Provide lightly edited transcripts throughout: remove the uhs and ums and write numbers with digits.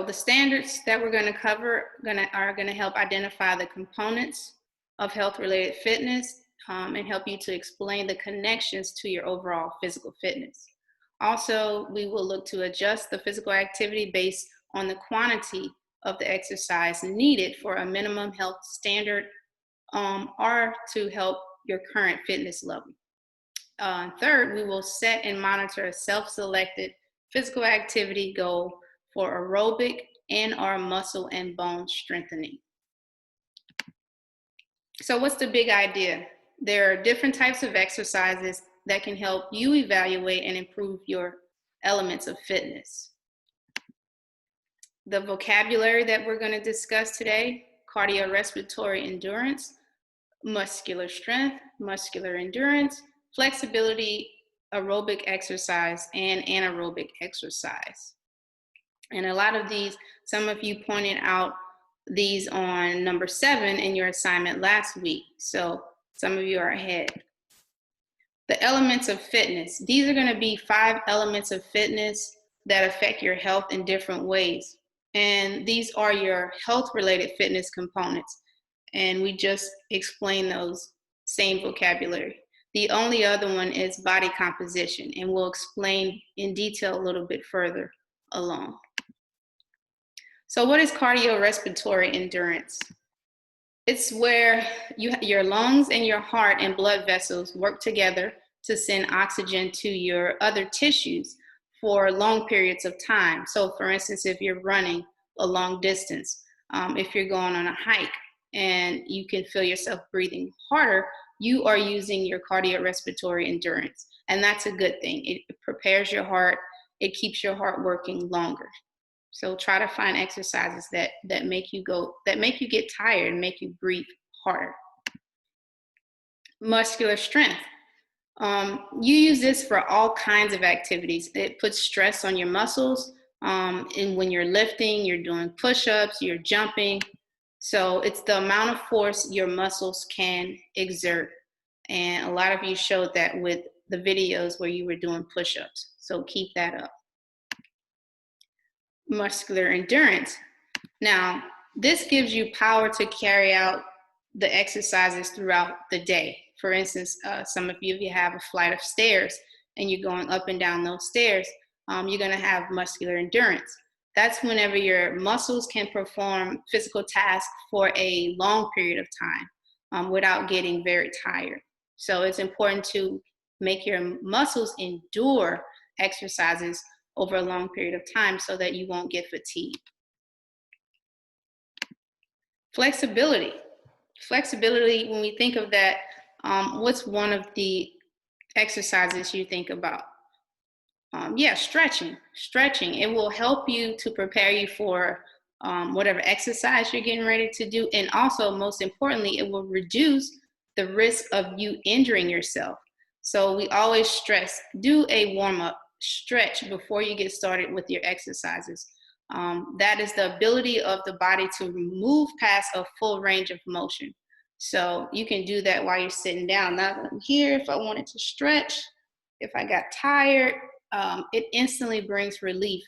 So the standards that we're going to cover are going to help identify the components of health-related fitness and help you to explain the connections to your overall physical fitness. Also, we will look to adjust the physical activity based on the quantity of the exercise needed for a minimum health standard or to help your current fitness level. Third, we will set and monitor a self-selected physical activity goal for aerobic and/or muscle and bone strengthening. So what's the big idea? There are different types of exercises that can help you evaluate and improve your elements of fitness. The vocabulary that we're going to discuss today: cardiorespiratory endurance, muscular strength, muscular endurance, flexibility, aerobic exercise, and anaerobic exercise. And a lot of these, some of you pointed out these on number 7 in your assignment last week. So some of you are ahead. The elements of fitness. These are going to be 5 elements of fitness that affect your health in different ways. And these are your health-related fitness components. And we just explained those same vocabulary. The only other one is body composition, and we'll explain in detail a little bit further along. So what is cardiorespiratory endurance? It's where your lungs and your heart and blood vessels work together to send oxygen to your other tissues for long periods of time. So for instance, if you're running a long distance, if you're going on a hike and you can feel yourself breathing harder, you are using your cardiorespiratory endurance. And that's a good thing. It prepares your heart. It keeps your heart working longer. So try to find exercises that make you get tired and make you breathe harder. Muscular strength. You use this for all kinds of activities. It puts stress on your muscles. And when you're lifting, you're doing push-ups, you're jumping. So it's the amount of force your muscles can exert. And a lot of you showed that with the videos where you were doing push-ups. So keep that up. Muscular endurance. Now, this gives you power to carry out the exercises throughout the day. For instance, some of you, if you have a flight of stairs and you're going up and down those stairs, you're going to have muscular endurance. That's whenever your muscles can perform physical tasks for a long period of time without getting very tired. So it's important to make your muscles endure exercises over a long period of time so that you won't get fatigued. Flexibility. Flexibility, when we think of that, what's one of the exercises you think about? Stretching. Stretching. It will help you to prepare you for whatever exercise you're getting ready to do. And also, most importantly, it will reduce the risk of you injuring yourself. So we always stress, do a warm-up, stretch before you get started with your exercises. That is the ability of the body to move past a full range of motion. So you can do that while you're sitting down. Now here, if I wanted to stretch, if I got tired, it instantly brings relief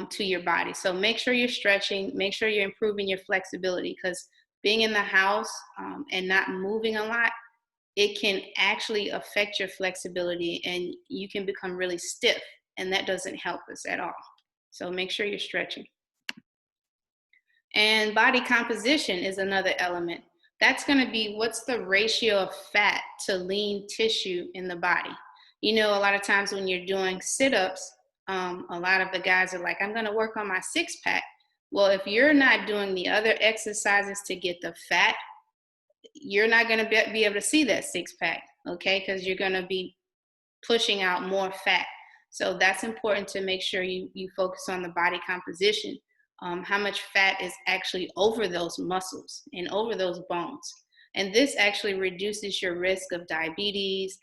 to your body. So make sure you're stretching, make sure you're improving your flexibility, because being in the house and not moving a lot, it can actually affect your flexibility and you can become really stiff, and that doesn't help us at all. So make sure you're stretching. And body composition is another element. That's going to be what's the ratio of fat to lean tissue in the body. You know, a lot of times when you're doing sit-ups, a lot of the guys are like, I'm going to work on my six-pack. Well, if you're not doing the other exercises to get the fat, you're not going to be able to see that six-pack, okay? Because you're going to be pushing out more fat. So that's important to make sure you focus on the body composition, how much fat is actually over those muscles and over those bones. And this actually reduces your risk of diabetes,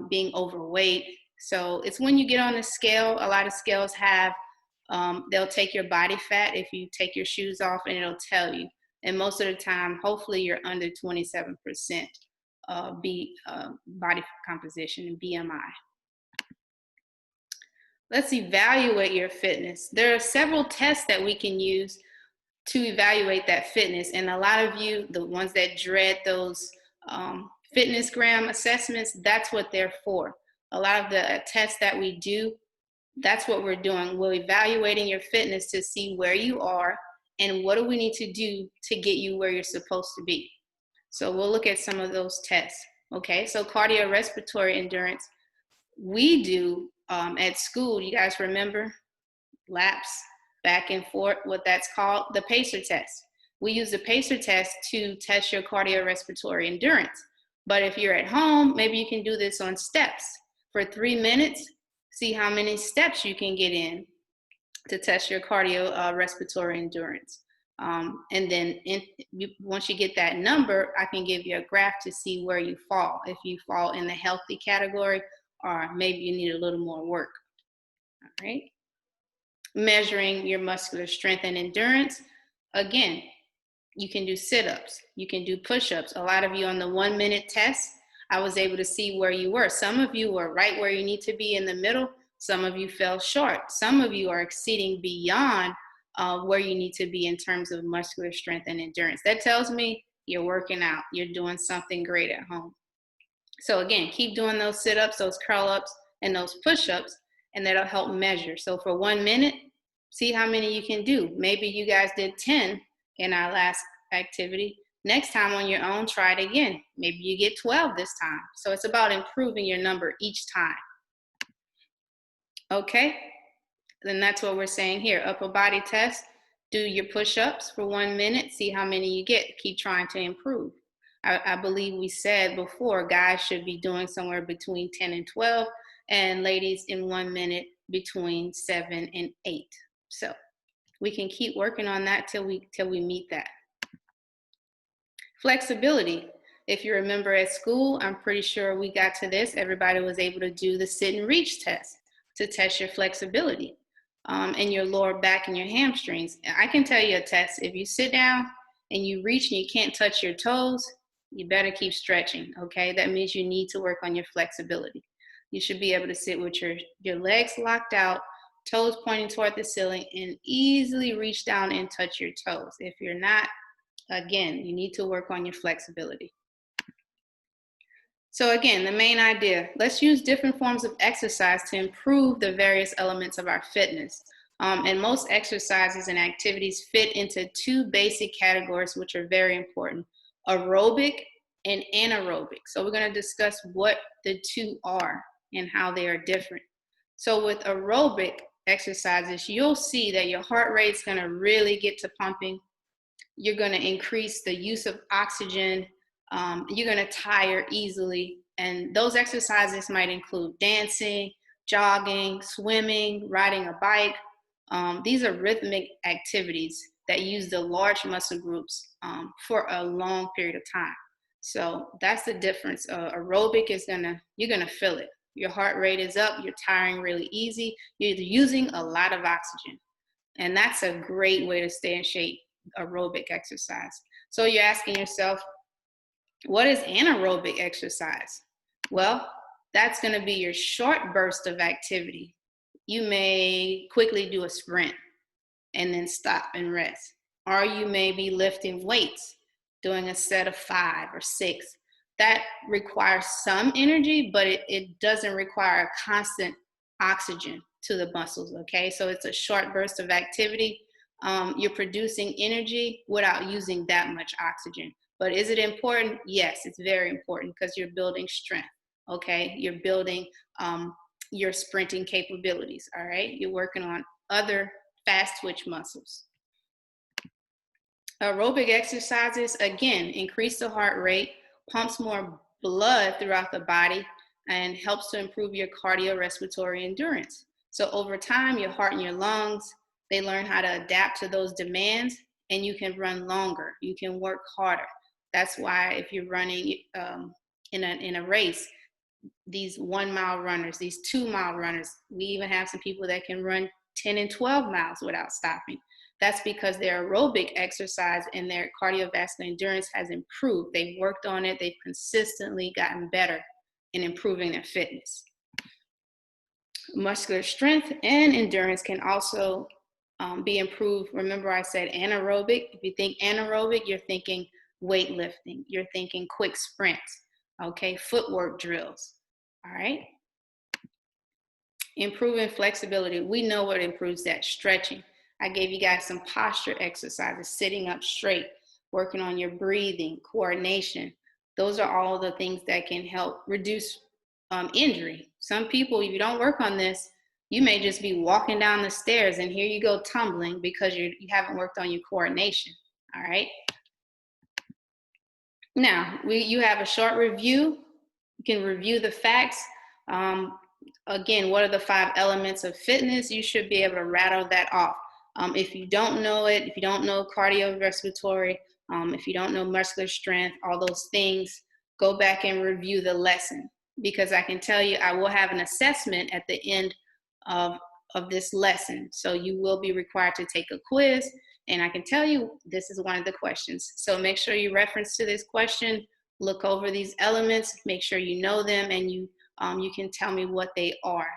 being overweight. So it's when you get on the scale, a lot of scales have, they'll take your body fat if you take your shoes off, and it'll tell you. And most of the time, hopefully you're under 27% body composition and BMI. Let's evaluate your fitness. There are several tests that we can use to evaluate that fitness. And a lot of you, the ones that dread those fitness gram assessments, that's what they're for. A lot of the tests that we do, that's what we're doing. We're evaluating your fitness to see where you are and what do we need to do to get you where you're supposed to be. So we'll look at some of those tests. Okay, so cardiorespiratory endurance, we do at school, you guys remember? Laps back and forth, what that's called, the pacer test. We use the pacer test to test your cardiorespiratory endurance. But if you're at home, maybe you can do this on steps. For 3 minutes, see how many steps you can get in to test your cardiorespiratory endurance. And then once you get that number, I can give you a graph to see where you fall. If you fall in the healthy category, or maybe you need a little more work. All right. Measuring your muscular strength and endurance. Again, you can do sit-ups, you can do push-ups. A lot of you on the 1 minute test, I was able to see where you were. Some of you were right where you need to be in the middle. Some of you fell short. Some of you are exceeding beyond where you need to be in terms of muscular strength and endurance. That tells me you're working out, you're doing something great at home. So again, keep doing those sit-ups, those curl-ups, and those push-ups, and that'll help measure. So for 1 minute, see how many you can do. Maybe you guys did 10 in our last activity. Next time on your own, try it again. Maybe you get 12 this time. So it's about improving your number each time. Okay, then that's what we're saying here. Upper body test, do your push-ups for 1 minute, see how many you get. Keep trying to improve. I believe we said before, guys should be doing somewhere between 10 and 12, and ladies in 1 minute between 7 and 8. So we can keep working on that till we meet that. Flexibility. If you remember at school, I'm pretty sure we got to this. Everybody was able to do the sit and reach test to test your flexibility in your lower back and your hamstrings. I can tell you a test. If you sit down and you reach and you can't touch your toes, you better keep stretching, okay? That means you need to work on your flexibility. You should be able to sit with your legs locked out, toes pointing toward the ceiling, and easily reach down and touch your toes. If you're not, again, you need to work on your flexibility. So again, the main idea, let's use different forms of exercise to improve the various elements of our fitness. And most exercises and activities fit into two basic categories, which are very important: aerobic and anaerobic. So we're going to discuss what the two are and how they are different. So with aerobic exercises, you'll see that your heart rate's going to really get to pumping. You're going to increase the use of oxygen. You're going to tire easily. And those exercises might include dancing, jogging, swimming, riding a bike. These are rhythmic activities that use the large muscle groups for a long period of time. So that's the difference. Aerobic is you're gonna feel it. Your heart rate is up, you're tiring really easy, you're using a lot of oxygen. And that's a great way to stay in shape, aerobic exercise. So you're asking yourself, what is anaerobic exercise? Well, that's gonna be your short burst of activity. You may quickly do a sprint and then stop and rest. Or you may be lifting weights, doing a set of 5 or 6. That requires some energy, but it doesn't require constant oxygen to the muscles, okay? So it's a short burst of activity. You're producing energy without using that much oxygen. But is it important? Yes, it's very important because you're building strength, okay? You're building your sprinting capabilities, all right? You're working on other fast twitch muscles. Aerobic exercises, again, increase the heart rate, pumps more blood throughout the body, and helps to improve your cardiorespiratory endurance. So over time, your heart and your lungs, they learn how to adapt to those demands, and you can run longer. You can work harder. That's why if you're running in a race, these 1 mile runners, these 2 mile runners, we even have some people that can run 10 and 12 miles without stopping. That's because their aerobic exercise and their cardiovascular endurance has improved. They've worked on it. They've consistently gotten better in improving their fitness. Muscular strength and endurance can also be improved. Remember, I said anaerobic. If you think anaerobic, you're thinking weightlifting, you're thinking quick sprints, okay, footwork drills. All right. Improving flexibility. We know what improves that. Stretching. I gave you guys some posture exercises, sitting up straight, working on your breathing, coordination. Those are all the things that can help reduce injury. Some people, if you don't work on this, you may just be walking down the stairs and here you go tumbling because you haven't worked on your coordination. All right. Now, you have a short review. You can review the facts. Again, what are the 5 elements of fitness? You should be able to rattle that off. If you don't know it, if you don't know cardiorespiratory, if you don't know muscular strength, all those things, go back and review the lesson, because I can tell you I will have an assessment at the end of this lesson. So you will be required to take a quiz, and I can tell you this is one of the questions. So make sure you reference to this question, look over these elements, make sure you know them, and you can tell me what they are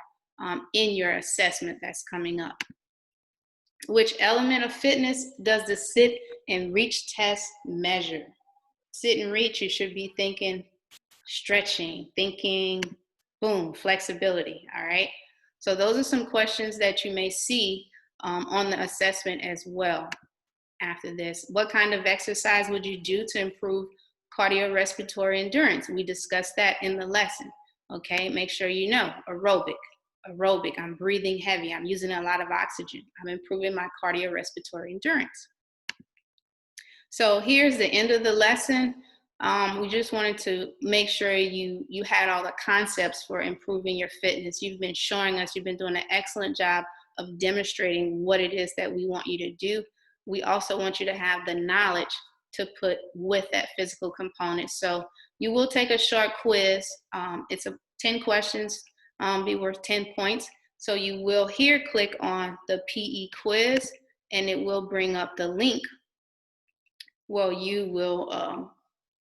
in your assessment that's coming up. Which element of fitness does the sit and reach test measure? Sit and reach, you should be thinking stretching, thinking, boom, flexibility, all right? So those are some questions that you may see on the assessment as well after this. What kind of exercise would you do to improve cardiorespiratory endurance? We discussed that in the lesson, okay? Make sure you know, aerobic, I'm breathing heavy, I'm using a lot of oxygen, I'm improving my cardiorespiratory endurance. So here's the end of the lesson. We just wanted to make sure you had all the concepts for improving your fitness. You've been showing us, you've been doing an excellent job of demonstrating what it is that we want you to do. We also want you to have the knowledge to put with that physical component. So you will take a short quiz. It's 10 questions, be worth 10 points. So you will here click on the PE quiz and it will bring up the link. Well, you will,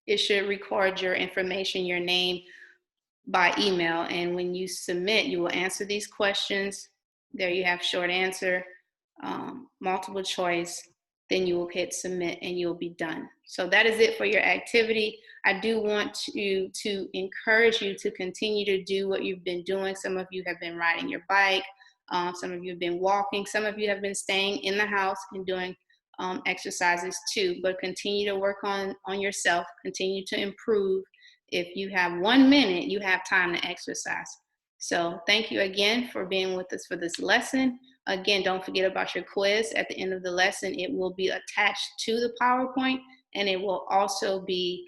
it should record your information, your name, by email. And when you submit, you will answer these questions. There you have short answer, multiple choice, then you will hit submit and you'll be done. So that is it for your activity. I do want to encourage you to continue to do what you've been doing. Some of you have been riding your bike. Some of you have been walking. Some of you have been staying in the house and doing exercises too, but continue to work on yourself, continue to improve. If you have 1 minute, you have time to exercise. So thank you again for being with us for this lesson. Again, don't forget about your quiz at the end of the lesson. It will be attached to the PowerPoint, and it will also be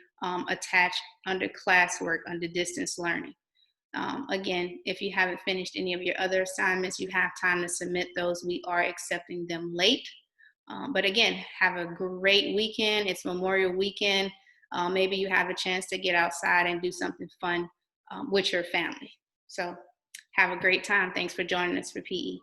attached under classwork, under distance learning. Again, if you haven't finished any of your other assignments, you have time to submit those. We are accepting them late. But again, have a great weekend. It's Memorial Weekend. Maybe you have a chance to get outside and do something fun with your family. So have a great time. Thanks for joining us for PE.